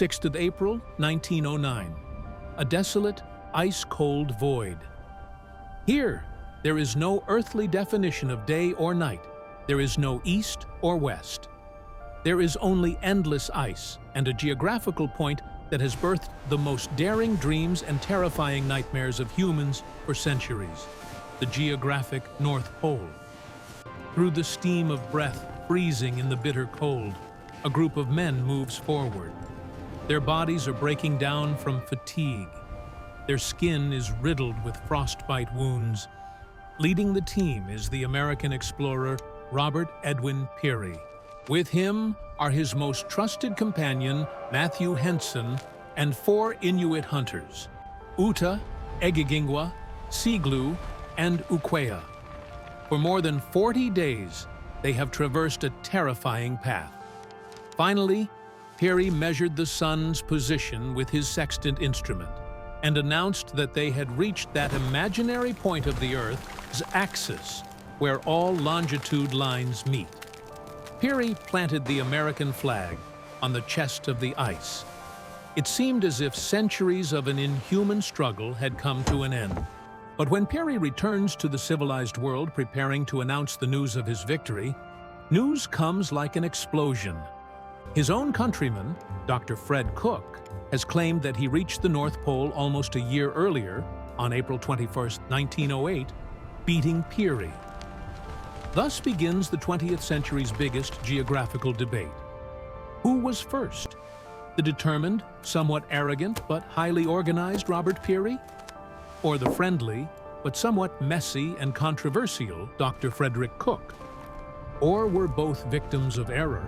6th of April, 1909. A desolate, ice-cold void. Here, there is no earthly definition of day or night. There is no east or west. There is only endless ice and a geographical point that has birthed the most daring dreams and terrifying nightmares of humans for centuries: the geographic North Pole. Through the steam of breath freezing in the bitter cold, a group of men moves forward. Their bodies are breaking down from fatigue. Their skin is riddled with frostbite wounds. Leading the team is the American explorer Robert Edwin Peary. With him are his most trusted companion, Matthew Henson, and 4 Inuit hunters, Uta, Egigingwa, Siglu, and Ukwea. For more than 40 days, they have traversed a terrifying path. Finally, Peary measured the sun's position with his sextant instrument and announced that they had reached that imaginary point of the Earth's axis where all longitude lines meet. Peary planted the American flag on the chest of the ice. It seemed as if centuries of an inhuman struggle had come to an end. But when Peary returns to the civilized world preparing to announce the news of his victory, news comes like an explosion. His own countryman, Dr. Fred Cook, has claimed that he reached the North Pole almost a year earlier, on April 21, 1908, beating Peary. Thus begins the 20th century's biggest geographical debate. Who was first? The determined, somewhat arrogant, but highly organized Robert Peary? Or the friendly, but somewhat messy and controversial Dr. Frederick Cook? Or were both victims of error?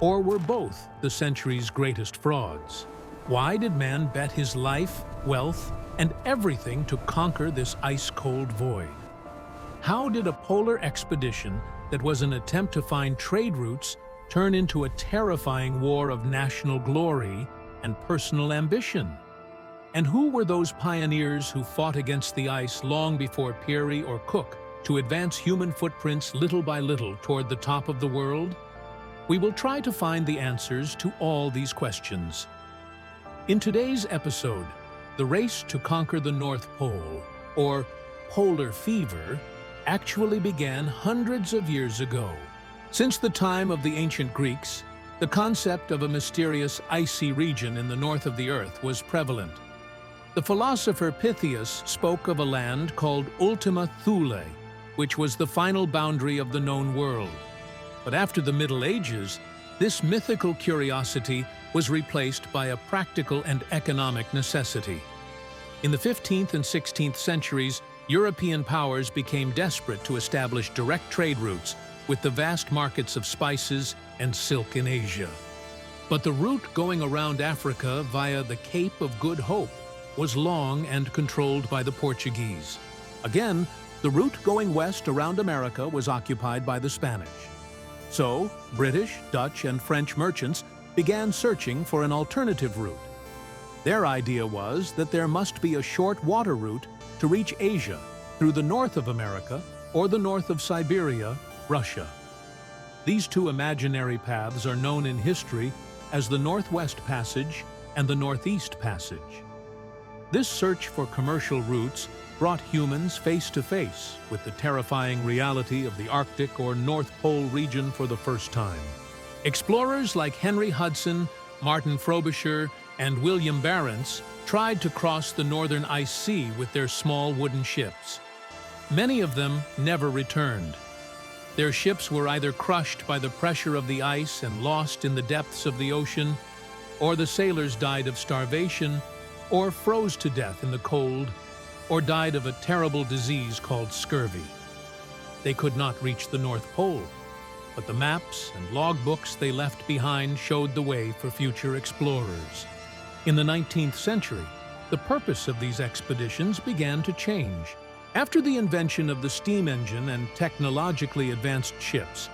Or were both the century's greatest frauds? Why did man bet his life, wealth, and everything to conquer this ice-cold void? How did a polar expedition that was an attempt to find trade routes turn into a terrifying war of national glory and personal ambition? And who were those pioneers who fought against the ice long before Peary or Cook to advance human footprints little by little toward the top of the world? We will try to find the answers to all these questions. In today's episode, the race to conquer the North Pole, or polar fever, actually began hundreds of years ago. Since the time of the ancient Greeks, the concept of a mysterious icy region in the north of the Earth was prevalent. The philosopher Pythias spoke of a land called Ultima Thule, which was the final boundary of the known world. But after the Middle Ages, this mythical curiosity was replaced by a practical and economic necessity. In the 15th and 16th centuries, European powers became desperate to establish direct trade routes with the vast markets of spices and silk in Asia. But the route going around Africa via the Cape of Good Hope was long and controlled by the Portuguese. Again, the route going west around America was occupied by the Spanish. So, British, Dutch, and French merchants began searching for an alternative route. Their idea was that there must be a short water route to reach Asia through the north of America or the north of Siberia, Russia. These two imaginary paths are known in history as the Northwest Passage and the Northeast Passage. This search for commercial routes brought humans face to face with the terrifying reality of the Arctic or North Pole region for the first time. Explorers like Henry Hudson, Martin Frobisher, and William Barents tried to cross the northern ice sea with their small wooden ships. Many of them never returned. Their ships were either crushed by the pressure of the ice and lost in the depths of the ocean, or the sailors died of starvation, or froze to death in the cold, or died of a terrible disease called scurvy. They could not reach the North Pole, but the maps and logbooks they left behind showed the way for future explorers. In the 19th century, the purpose of these expeditions began to change. After the invention of the steam engine and technologically advanced ships,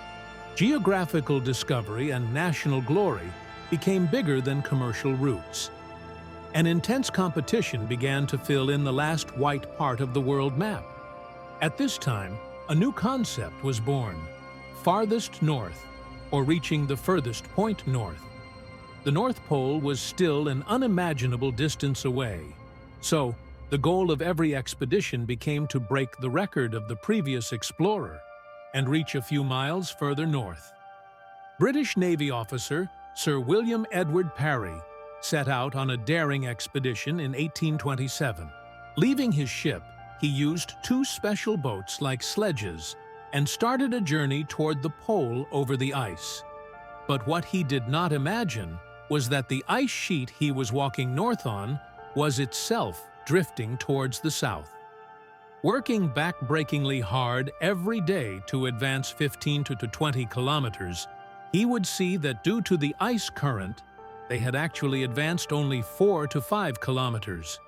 geographical discovery and national glory became bigger than commercial routes. An intense competition began to fill in the last white part of the world map. At this time, a new concept was born: farthest north, or reaching the furthest point north. the North Pole was still an unimaginable distance away. So, the goal of every expedition became to break the record of the previous explorer and reach a few miles further north. British Navy officer Sir William Edward Parry set out on a daring expedition in 1827. Leaving his ship, he used two special boats like sledges and started a journey toward the pole over the ice. But what he did not imagine was that the ice sheet he was walking north on was itself drifting towards the south. Working backbreakingly hard every day to advance 15 to 20 kilometers, he would see that due to the ice current, they had actually advanced only 4 to 5 kilometers.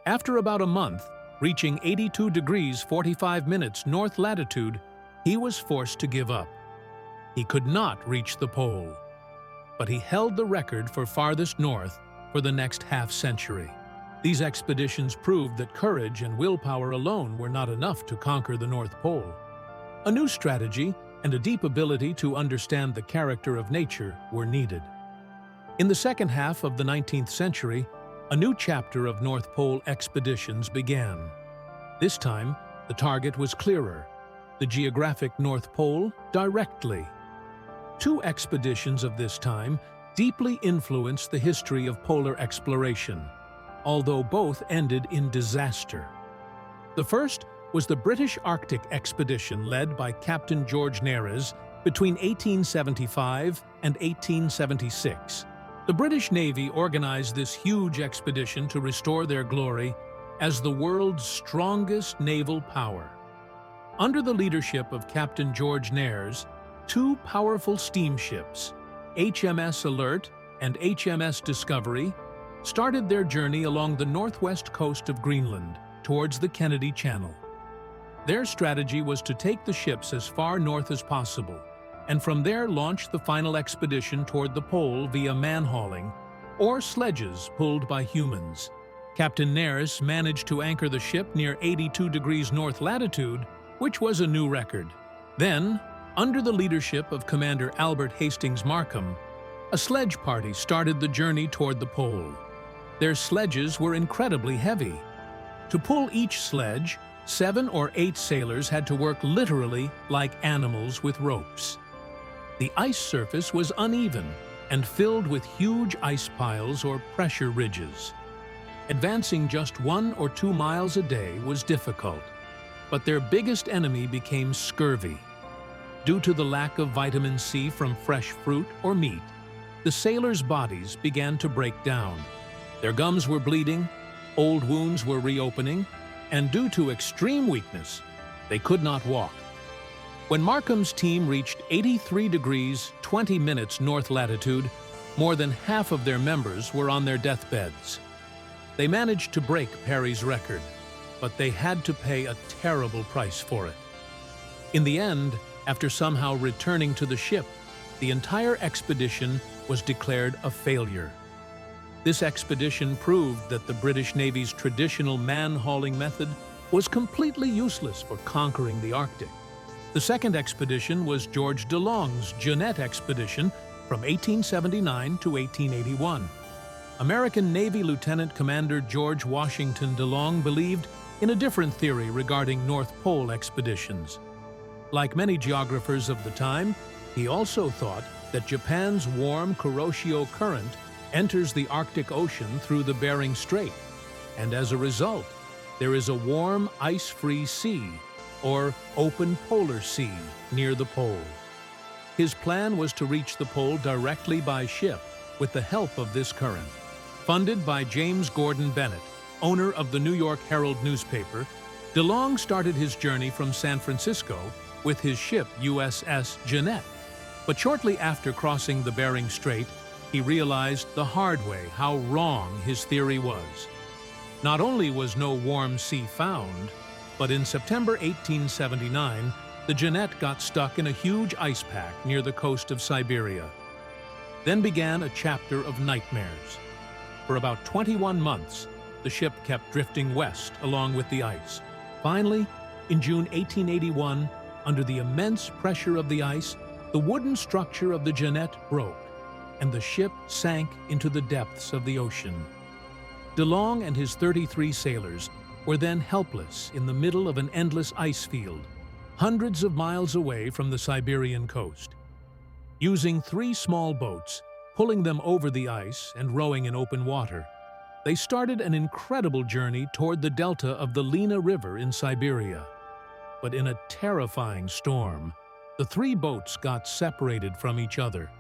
After about a month, reaching 82 degrees 45 minutes north latitude, he was forced to give up. He could not reach the pole, but he held the record for farthest north for the next half-century. These expeditions proved that courage and willpower alone were not enough to conquer the North Pole. A new strategy and a deep ability to understand the character of nature were needed. In the second half of the 19th century, a new chapter of North Pole expeditions began. This time, the target was clearer: the geographic North Pole directly. Two expeditions of this time deeply influenced the history of polar exploration, although both ended in disaster. The first was the British Arctic expedition led by Captain George Nares between 1875 and 1876. The British Navy organized this huge expedition to restore their glory as the world's strongest naval power. Under the leadership of Captain George Nares, two powerful steamships, HMS Alert and HMS Discovery, started their journey along the northwest coast of Greenland towards the Kennedy Channel. Their strategy was to take the ships as far north as possible, and from there launch the final expedition toward the pole via man-hauling or sledges pulled by humans. Captain Nares managed to anchor the ship near 82 degrees north latitude, which was a new record. Then, under the leadership of Commander Albert Hastings Markham, a sledge party started the journey toward the pole. Their sledges were incredibly heavy. To pull each sledge, 7 or 8 sailors had to work literally like animals with ropes. The ice surface was uneven and filled with huge ice piles or pressure ridges. Advancing just 1 or 2 miles a day was difficult, but their biggest enemy became scurvy. Due to the lack of vitamin C from fresh fruit or meat, the sailors' bodies began to break down. Their gums were bleeding, old wounds were reopening, and due to extreme weakness, they could not walk. When Markham's team reached 83 degrees 20 minutes north latitude, more than half of their members were on their deathbeds. They managed to break Parry's record, but they had to pay a terrible price for it. In the end, after somehow returning to the ship, the entire expedition was declared a failure. This expedition proved that the British Navy's traditional man-hauling method was completely useless for conquering the Arctic. The second expedition was George de Long's Jeannette expedition from 1879 to 1881. American Navy Lieutenant Commander George Washington de Long believed in a different theory regarding North Pole expeditions. Like many geographers of the time, he also thought that Japan's warm Kuroshio Current enters the Arctic Ocean through the Bering Strait, and as a result, there is a warm, ice-free sea, or open polar sea, near the pole. His plan was to reach the pole directly by ship with the help of this current. Funded by James Gordon Bennett, owner of the New York Herald newspaper, de Long started his journey from San Francisco with his ship USS Jeannette. But shortly after crossing the Bering Strait, he realized the hard way how wrong his theory was. Not only was no warm sea found, but in September 1879, the Jeannette got stuck in a huge ice pack near the coast of Siberia. Then began a chapter of nightmares. For about 21 months, the ship kept drifting west along with the ice. Finally, in June 1881, under the immense pressure of the ice, the wooden structure of the Jeannette broke. and the ship sank into the depths of the ocean. De Long and his 33 sailors were then helpless in the middle of an endless ice field, hundreds of miles away from the Siberian coast. Using 3 small boats, pulling them over the ice and rowing in open water, they started an incredible journey toward the delta of the Lena River in Siberia. But in a terrifying storm, the 3 boats got separated from each other.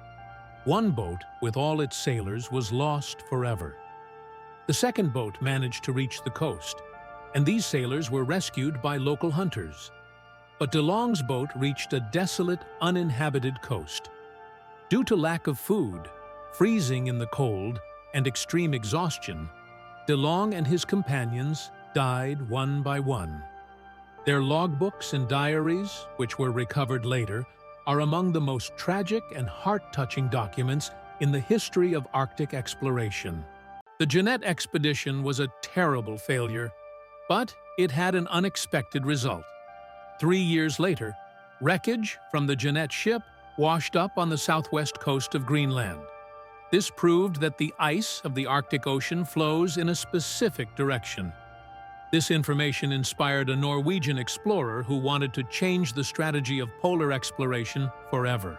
One boat, with all its sailors, was lost forever. The second boat managed to reach the coast, and these sailors were rescued by local hunters. But De Long's boat reached a desolate, uninhabited coast. Due to lack of food, freezing in the cold, and extreme exhaustion, De Long and his companions died one by one. Their logbooks and diaries, which were recovered later, are among the most tragic and heart-touching documents in the history of Arctic exploration. The Jeannette expedition was a terrible failure, but it had an unexpected result. 3 years later, wreckage from the Jeannette ship washed up on the southwest coast of Greenland. This proved that the ice of the Arctic Ocean flows in a specific direction. This information inspired a Norwegian explorer who wanted to change the strategy of polar exploration forever.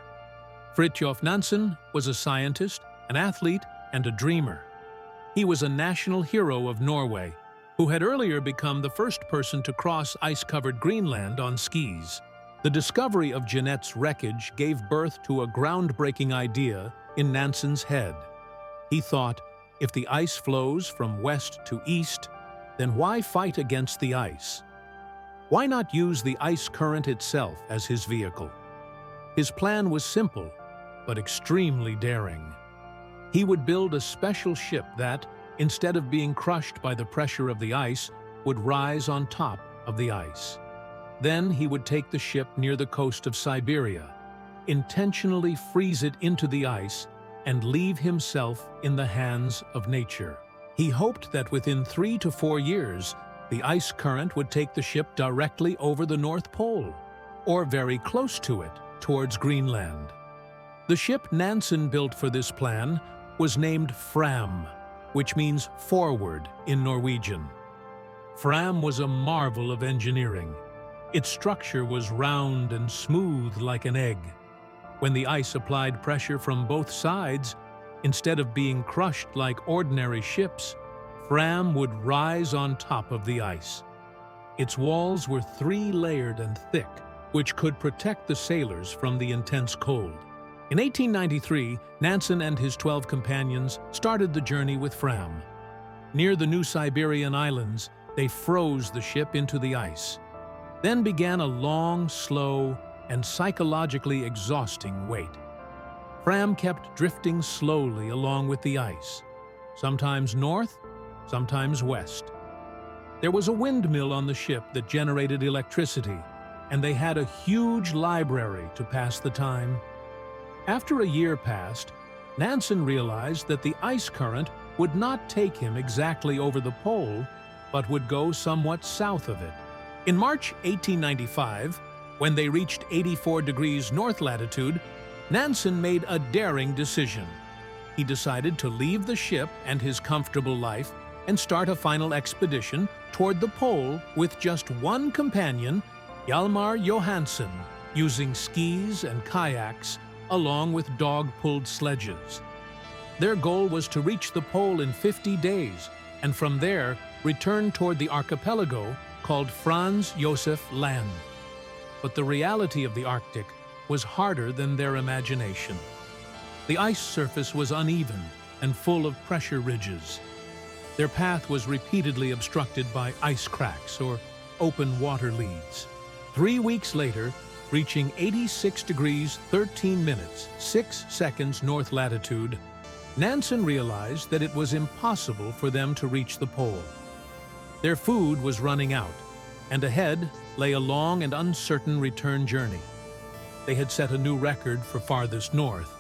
Fridtjof Nansen was a scientist, an athlete, and a dreamer. He was a national hero of Norway, who had earlier become the first person to cross ice-covered Greenland on skis. The discovery of Jeannette's wreckage gave birth to a groundbreaking idea in Nansen's head. He thought, if the ice flows from west to east, then why fight against the ice? Why not use the ice current itself as his vehicle? His plan was simple, but extremely daring. He would build a special ship that, instead of being crushed by the pressure of the ice, would rise on top of the ice. Then he would take the ship near the coast of Siberia, intentionally freeze it into the ice, and leave himself in the hands of nature. He hoped that within 3 to 4 years, the ice current would take the ship directly over the North Pole, or very close to it, towards Greenland. The ship Nansen built for this plan was named Fram, which means forward in Norwegian. Fram was a marvel of engineering. Its structure was round and smooth like an egg. When the ice applied pressure from both sides, instead of being crushed like ordinary ships, Fram would rise on top of the ice. Its walls were 3-layered and thick, which could protect the sailors from the intense cold. In 1893, Nansen and his 12 companions started the journey with Fram. Near the New Siberian Islands, they froze the ship into the ice. Then began a long, slow, and psychologically exhausting wait. Fram kept drifting slowly along with the ice, sometimes north, sometimes west. There was a windmill on the ship that generated electricity, and they had a huge library to pass the time. After a year passed, Nansen realized that the ice current would not take him exactly over the pole, but would go somewhat south of it. In March 1895, when they reached 84 degrees north latitude, Nansen made a daring decision. He decided to leave the ship and his comfortable life and start a final expedition toward the pole with just one companion, Hjalmar Johansen, using skis and kayaks along with dog-pulled sledges. Their goal was to reach the pole in 50 days and from there return toward the archipelago called Franz Josef Land. But the reality of the Arctic was harder than their imagination. The ice surface was uneven and full of pressure ridges. Their path was repeatedly obstructed by ice cracks or open water leads. 3 weeks later, reaching 86 degrees 13 minutes, 6 seconds north latitude, Nansen realized that it was impossible for them to reach the pole. Their food was running out, and ahead lay a long and uncertain return journey. They had set a new record for farthest north,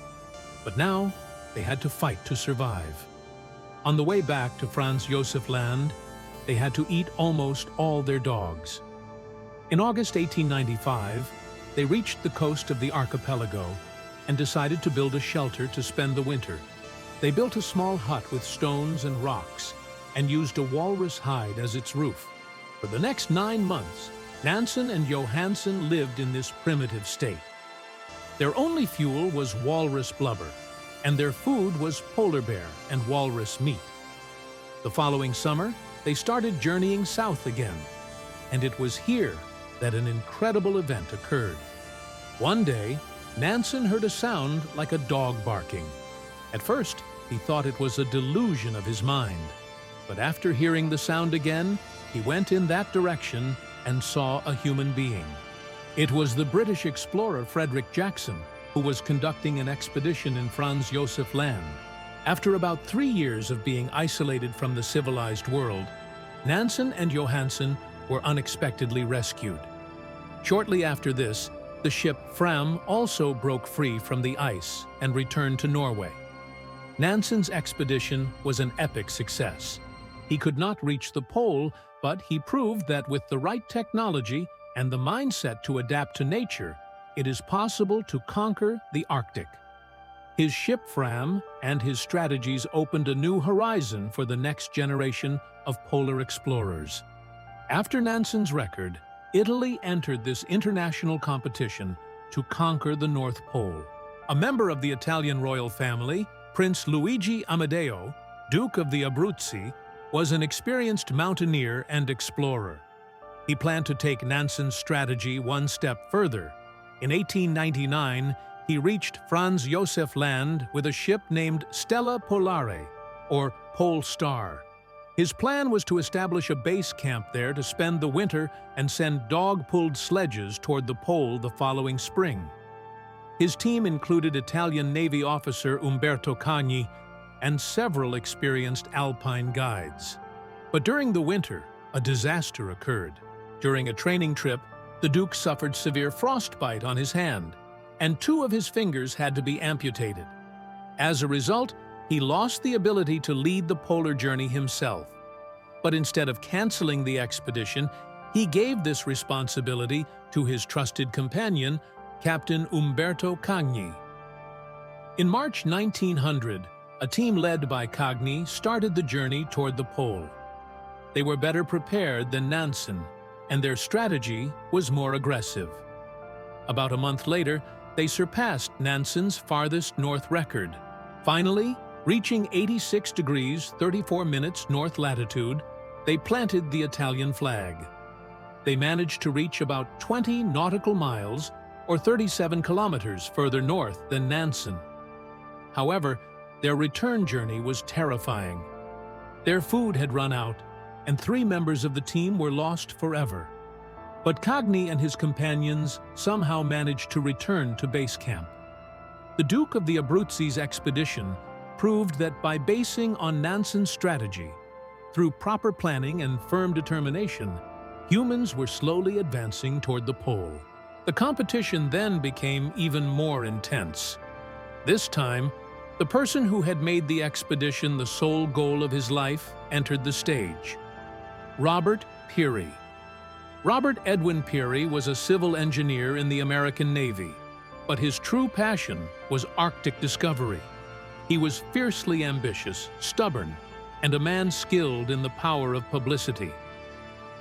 but now they had to fight to survive. On the way back to Franz Josef Land, they had to eat almost all their dogs. In August 1895, they reached the coast of the archipelago and decided to build a shelter to spend the winter. They built a small hut with stones and rocks and used a walrus hide as its roof. For the next 9 months, Nansen and Johansen lived in this primitive state. Their only fuel was walrus blubber, and their food was polar bear and walrus meat. The following summer, they started journeying south again, and it was here that an incredible event occurred. One day, Nansen heard a sound like a dog barking. At first, he thought it was a delusion of his mind, but after hearing the sound again, he went in that direction and saw a human being. It was the British explorer Frederick Jackson, who was conducting an expedition in Franz Josef Land. After about 3 years of being isolated from the civilized world, Nansen and Johansen were unexpectedly rescued. Shortly after this, the ship Fram also broke free from the ice and returned to Norway. Nansen's expedition was an epic success. He could not reach the pole, but he proved that with the right technology and the mindset to adapt to nature, it is possible to conquer the Arctic. His ship Fram and his strategies opened a new horizon for the next generation of polar explorers. After Nansen's record, Italy entered this international competition to conquer the North Pole. A member of the Italian royal family, Prince Luigi Amadeo, Duke of the Abruzzi, was an experienced mountaineer and explorer. He planned to take Nansen's strategy one step further. In 1899, he reached Franz Josef Land with a ship named Stella Polare, or Pole Star. His plan was to establish a base camp there to spend the winter and send dog-pulled sledges toward the pole the following spring. His team included Italian Navy officer Umberto Cagni and several experienced alpine guides. But during the winter, a disaster occurred. During a training trip, the Duke suffered severe frostbite on his hand, and 2 of his fingers had to be amputated. As a result, he lost the ability to lead the polar journey himself. But instead of canceling the expedition, he gave this responsibility to his trusted companion, Captain Umberto Cagni. In March 1900, a team led by Cagni started the journey toward the pole. They were better prepared than Nansen, and their strategy was more aggressive. About a month later, they surpassed Nansen's farthest north record. Finally, reaching 86 degrees 34 minutes north latitude, they planted the Italian flag. They managed to reach about 20 nautical miles, or 37 kilometers further north than Nansen. However, their return journey was terrifying. Their food had run out, and 3 members of the team were lost forever. But Cagni and his companions somehow managed to return to base camp. The Duke of the Abruzzi's expedition proved that by basing on Nansen's strategy, through proper planning and firm determination, humans were slowly advancing toward the pole. The competition then became even more intense. This time, the person who had made the expedition the sole goal of his life entered the stage. Robert Peary. Robert Edwin Peary was a civil engineer in the American Navy, but his true passion was Arctic discovery. He was fiercely ambitious, stubborn, and a man skilled in the power of publicity.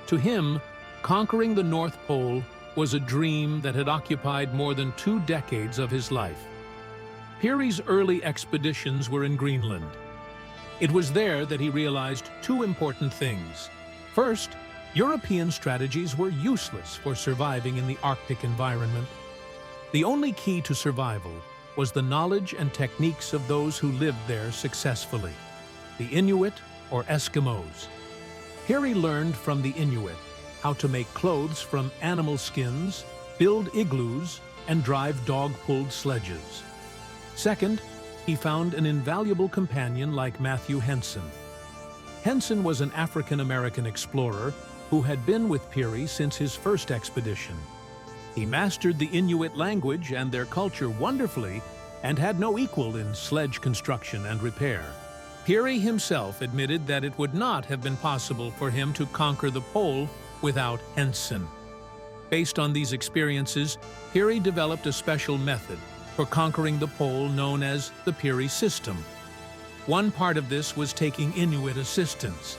To him, conquering the North Pole was a dream that had occupied more than 2 decades of his life. Peary's early expeditions were in Greenland. It was there that he realized 2 important things. First, European strategies were useless for surviving in the Arctic environment. The only key to survival was the knowledge and techniques of those who lived there successfully, the Inuit or Eskimos. Peary learned from the Inuit how to make clothes from animal skins, build igloos, and drive dog-pulled sledges. Second, he found an invaluable companion like Matthew Henson. Henson was an African-American explorer who had been with Peary since his first expedition. He mastered the Inuit language and their culture wonderfully and had no equal in sledge construction and repair. Peary himself admitted that it would not have been possible for him to conquer the pole without Henson. Based on these experiences, Peary developed a special method for conquering the pole known as the Peary system. One part of this was taking Inuit assistance.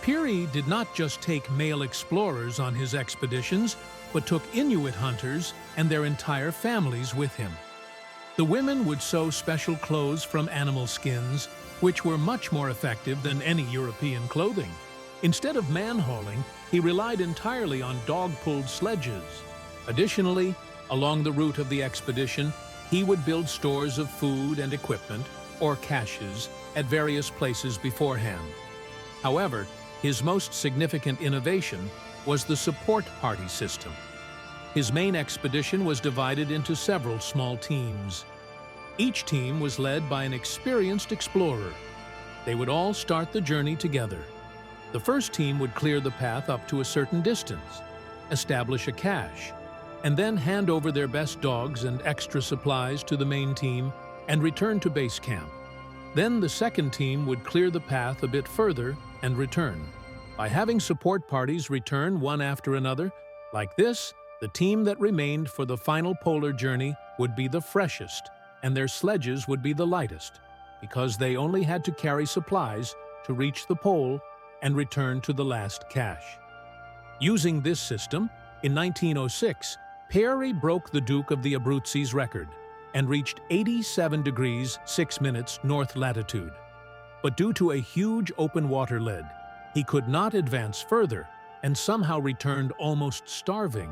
Peary did not just take male explorers on his expeditions, but took Inuit hunters and their entire families with him. The women would sew special clothes from animal skins, which were much more effective than any European clothing. Instead of man-hauling, he relied entirely on dog-pulled sledges. Additionally, along the route of the expedition, he would build stores of food and equipment, or caches, at various places beforehand. However, his most significant innovation was the support party system. His main expedition was divided into several small teams. Each team was led by an experienced explorer. They would all start the journey together. The first team would clear the path up to a certain distance, establish a cache, and then hand over their best dogs and extra supplies to the main team and return to base camp. Then the second team would clear the path a bit further and return. By having support parties return one after another, like this, the team that remained for the final polar journey would be the freshest, and their sledges would be the lightest, because they only had to carry supplies to reach the pole and return to the last cache. Using this system, in 1906, Peary broke the Duke of the Abruzzes record and reached 87 degrees 6 minutes north latitude. But due to a huge open water lead, he could not advance further and somehow returned almost starving.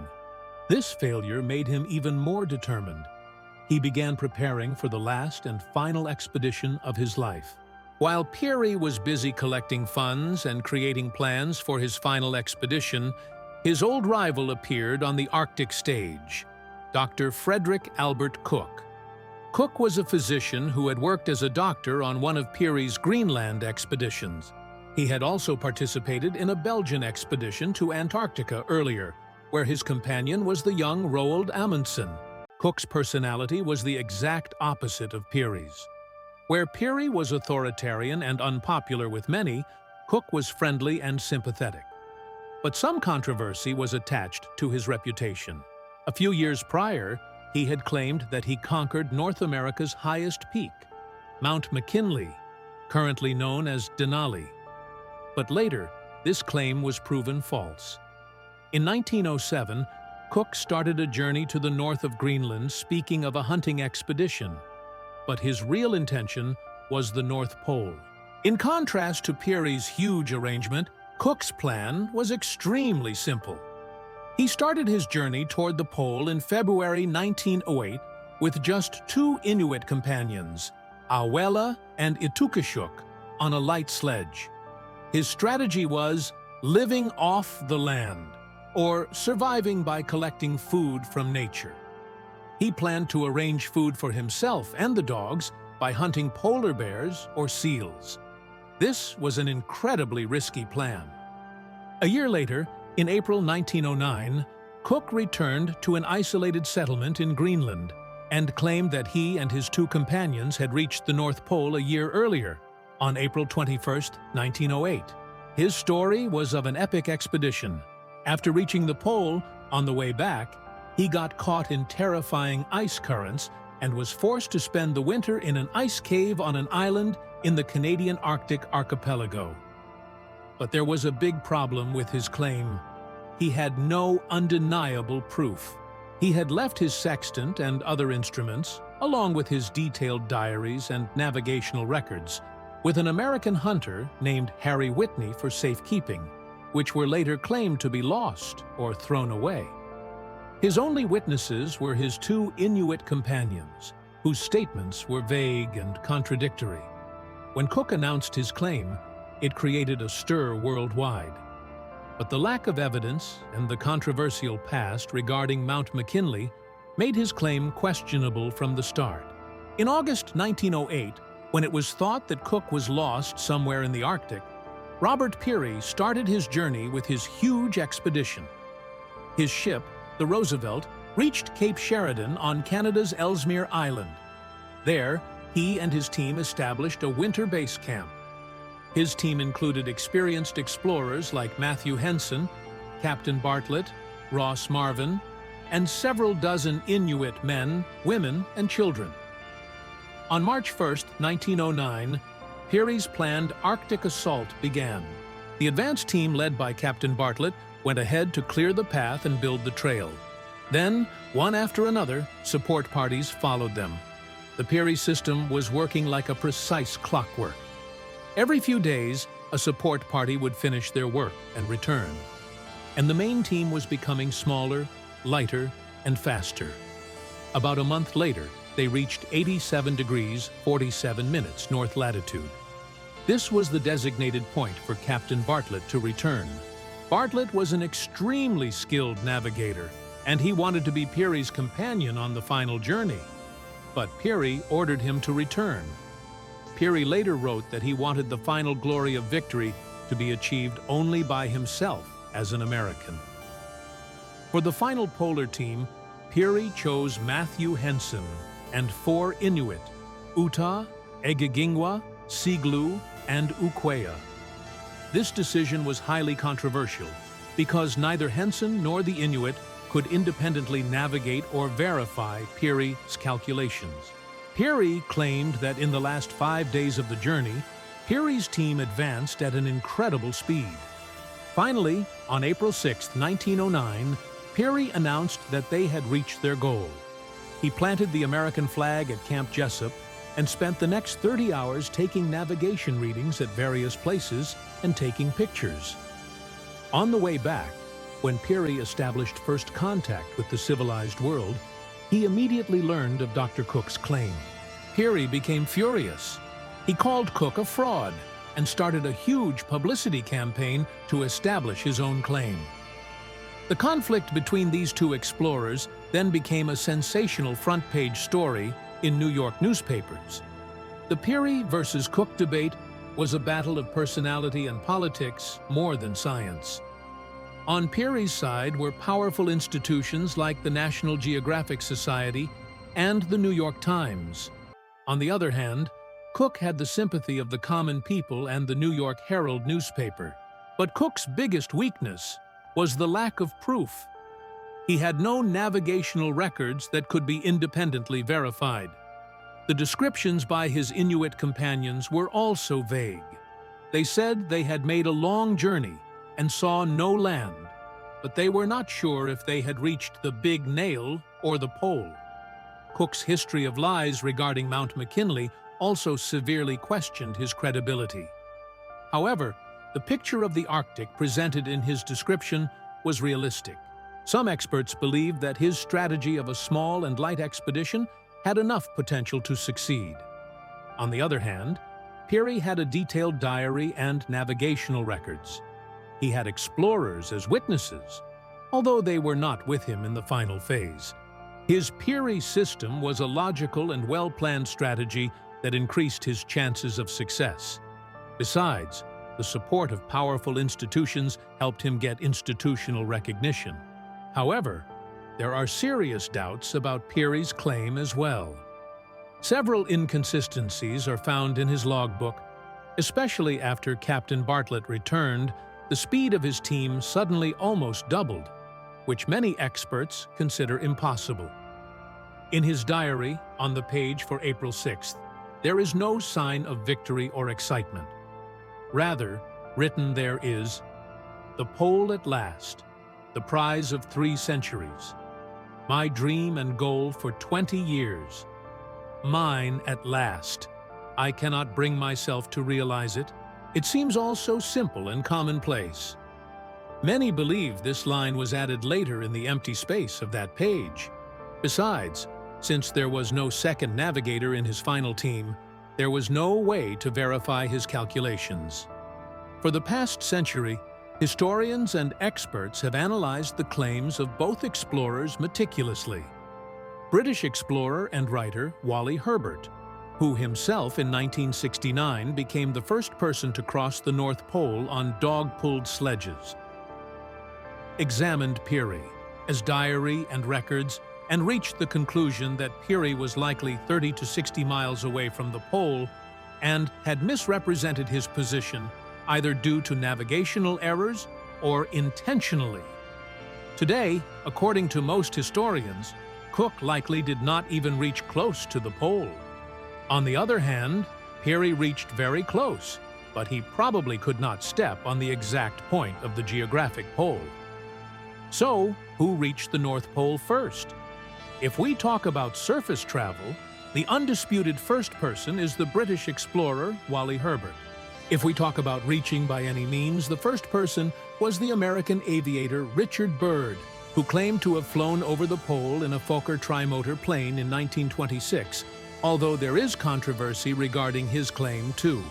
This failure made him even more determined. He began preparing for the last and final expedition of his life. While Peary was busy collecting funds and creating plans for his final expedition, his old rival appeared on the Arctic stage, Dr. Frederick Albert Cook. Cook was a physician who had worked as a doctor on one of Peary's Greenland expeditions. He had also participated in a Belgian expedition to Antarctica earlier, where his companion was the young Roald Amundsen. Cook's personality was the exact opposite of Peary's. Where Peary was authoritarian and unpopular with many, Cook was friendly and sympathetic. But some controversy was attached to his reputation. A few years prior, he had claimed that he conquered North America's highest peak, Mount McKinley, currently known as Denali. But later, this claim was proven false. In 1907, Cook started a journey to the north of Greenland speaking of a hunting expedition, but his real intention was the North Pole. In contrast to Peary's huge arrangement, Cook's plan was extremely simple. He started his journey toward the pole in February 1908 with just 2 Inuit companions, Awela and Itukashuk, on a light sledge. His strategy was living off the land, or surviving by collecting food from nature. He planned to arrange food for himself and the dogs by hunting polar bears or seals. This was an incredibly risky plan. A year later, in April 1909, Cook returned to an isolated settlement in Greenland and claimed that he and his 2 companions had reached the North Pole a year earlier, on April 21, 1908. His story was of an epic expedition. After reaching the pole, on the way back, he got caught in terrifying ice currents and was forced to spend the winter in an ice cave on an island in the Canadian Arctic archipelago. But there was a big problem with his claim. He had no undeniable proof. He had left his sextant and other instruments, along with his detailed diaries and navigational records, with an American hunter named Harry Whitney for safekeeping, which were later claimed to be lost or thrown away. His only witnesses were his 2 Inuit companions, whose statements were vague and contradictory. When Cook announced his claim, it created a stir worldwide. But the lack of evidence and the controversial past regarding Mount McKinley made his claim questionable from the start. In August 1908, when it was thought that Cook was lost somewhere in the Arctic, Robert Peary started his journey with his huge expedition. His ship, the Roosevelt, reached Cape Sheridan on Canada's Ellesmere Island. There, he and his team established a winter base camp. His team included experienced explorers like Matthew Henson, Captain Bartlett, Ross Marvin, and several dozen Inuit men, women, and children. On March 1, 1909, Peary's planned Arctic assault began. The advance team led by Captain Bartlett went ahead to clear the path and build the trail. Then, one after another, support parties followed them. The Peary system was working like a precise clockwork. Every few days, a support party would finish their work and return. And the main team was becoming smaller, lighter, and faster. About a month later, they reached 87 degrees 47 minutes north latitude. This was the designated point for Captain Bartlett to return. Bartlett was an extremely skilled navigator, and he wanted to be Peary's companion on the final journey. But Peary ordered him to return. Peary later wrote that he wanted the final glory of victory to be achieved only by himself as an American. For the final polar team, Peary chose Matthew Henson and 4 Inuit, Uta, Egegingwa, Siglu, and Ukwea. This decision was highly controversial because neither Henson nor the Inuit could independently navigate or verify Peary's calculations. Peary claimed that in the last 5 days of the journey, Peary's team advanced at an incredible speed. Finally, on April 6, 1909, Peary announced that they had reached their goal. He planted the American flag at Camp Jesup and spent the next 30 hours taking navigation readings at various places and taking pictures. On the way back, when Peary established first contact with the civilized world, he immediately learned of Dr. Cook's claim. Peary became furious. He called Cook a fraud and started a huge publicity campaign to establish his own claim. The conflict between these two explorers then became a sensational front-page story in New York newspapers. The Peary versus Cook debate was a battle of personality and politics more than science. On Peary's side were powerful institutions like the National Geographic Society and the New York Times. On the other hand, Cook had the sympathy of the common people and the New York Herald newspaper. But Cook's biggest weakness was the lack of proof. He had no navigational records that could be independently verified. The descriptions by his Inuit companions were also vague. They said they had made a long journey and saw no land, but they were not sure if they had reached the Big Nail or the Pole. Cook's history of lies regarding Mount McKinley also severely questioned his credibility. However, the picture of the Arctic presented in his description was realistic. Some experts believed that his strategy of a small and light expedition had enough potential to succeed. On the other hand, Peary had a detailed diary and navigational records. He had explorers as witnesses, although they were not with him in the final phase. His Peary system was a logical and well-planned strategy that increased his chances of success. Besides, the support of powerful institutions helped him get institutional recognition. However, there are serious doubts about Peary's claim as well. Several inconsistencies are found in his logbook. Especially after Captain Bartlett returned, the speed of his team suddenly almost doubled, which many experts consider impossible. In his diary, on the page for April 6th, there is no sign of victory or excitement. Rather, written there is, "The pole at last, the prize of 3 centuries. My dream and goal for 20 years. Mine at last. I cannot bring myself to realize it. It seems all so simple and commonplace." Many believe this line was added later in the empty space of that page. Besides, since there was no second navigator in his final team, there was no way to verify his calculations. For the past century, historians and experts have analyzed the claims of both explorers meticulously. British explorer and writer Wally Herbert, who himself in 1969 became the first person to cross the North Pole on dog-pulled sledges, examined Peary as diary and records and reached the conclusion that Peary was likely 30 to 60 miles away from the pole and had misrepresented his position either due to navigational errors or intentionally. Today, according to most historians, Cook likely did not even reach close to the pole. On the other hand, Peary reached very close, but he probably could not step on the exact point of the geographic pole. So, who reached the North Pole first? If we talk about surface travel, the undisputed first person is the British explorer Wally Herbert. If we talk about reaching by any means, the first person was the American aviator Richard Byrd, who claimed to have flown over the pole in a Fokker trimotor plane in 1926, although there is controversy regarding his claim too.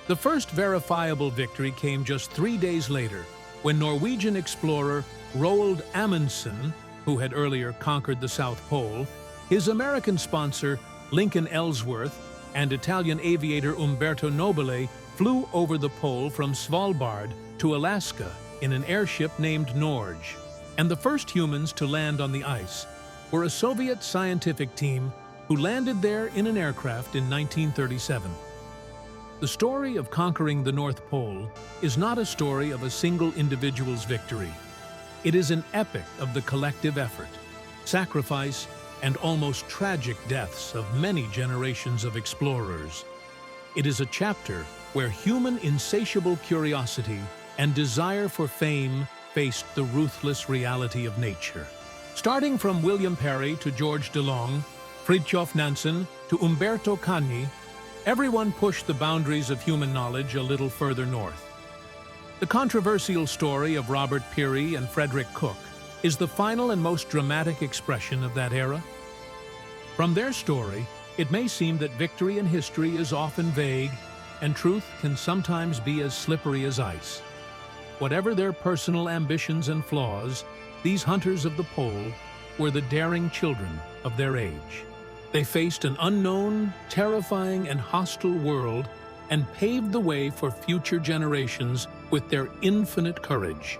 The first verifiable victory came just 3 days later, when Norwegian explorer Roald Amundsen, who had earlier conquered the South Pole, his American sponsor Lincoln Ellsworth, and Italian aviator Umberto Nobile flew over the pole from Svalbard to Alaska in an airship named Norge. And the first humans to land on the ice were a Soviet scientific team who landed there in an aircraft in 1937. The story of conquering the North Pole is not a story of a single individual's victory. It is an epic of the collective effort, sacrifice, and almost tragic deaths of many generations of explorers. It is a chapter where human insatiable curiosity and desire for fame faced the ruthless reality of nature. Starting from William Peary to George DeLong, Fridtjof Nansen to Umberto Cagni, everyone pushed the boundaries of human knowledge a little further north. The controversial story of Robert Peary and Frederick Cook is the final and most dramatic expression of that era. From their story, it may seem that victory in history is often vague, and truth can sometimes be as slippery as ice. Whatever their personal ambitions and flaws, these hunters of the pole were the daring children of their age. They faced an unknown, terrifying, and hostile world and paved the way for future generations with their infinite courage.